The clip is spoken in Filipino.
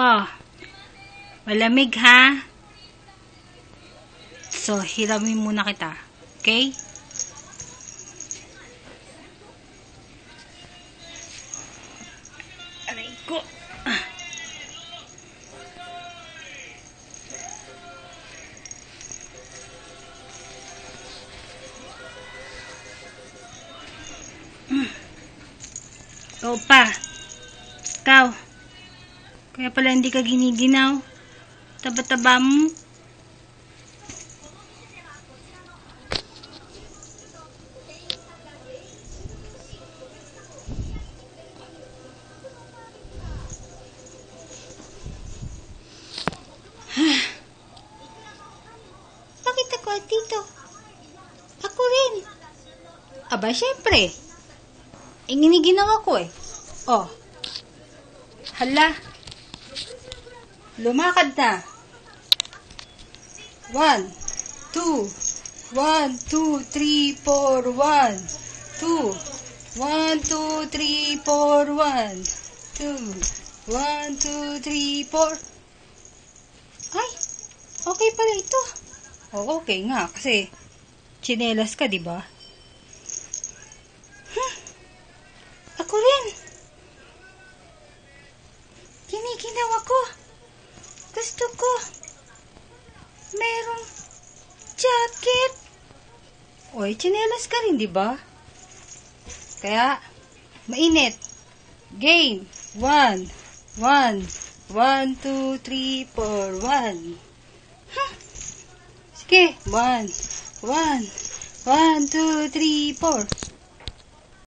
Oh, malamig ha? So, hiramin muna kita. Okay? Aray ko. Oo pa. Ikaw. Kaya pala hindi ka giniginaw. Taba-taba mo. Bakit ako dito? Ako rin. Aba, syempre. Giniginaw ako eh. Oh. Hala. Lumakad na. 1, 2, 1, 2, 3, 4, 1, 2, 1, 2, 3, 4, 1, 2, 1, 2, 3, 4. Ay, okay pala ito. Oh, okay nga, kasi tsinelas ka, diba? Ako rin. Giniginaw ako. Gusto ko. Merong jacket. Oy, tsinelas ka rin, diba? Kaya, mainit. Game. 1, 1, 1, 2, 3, 4, 1. Sige, 1, 1, 1, 2, 3, 4.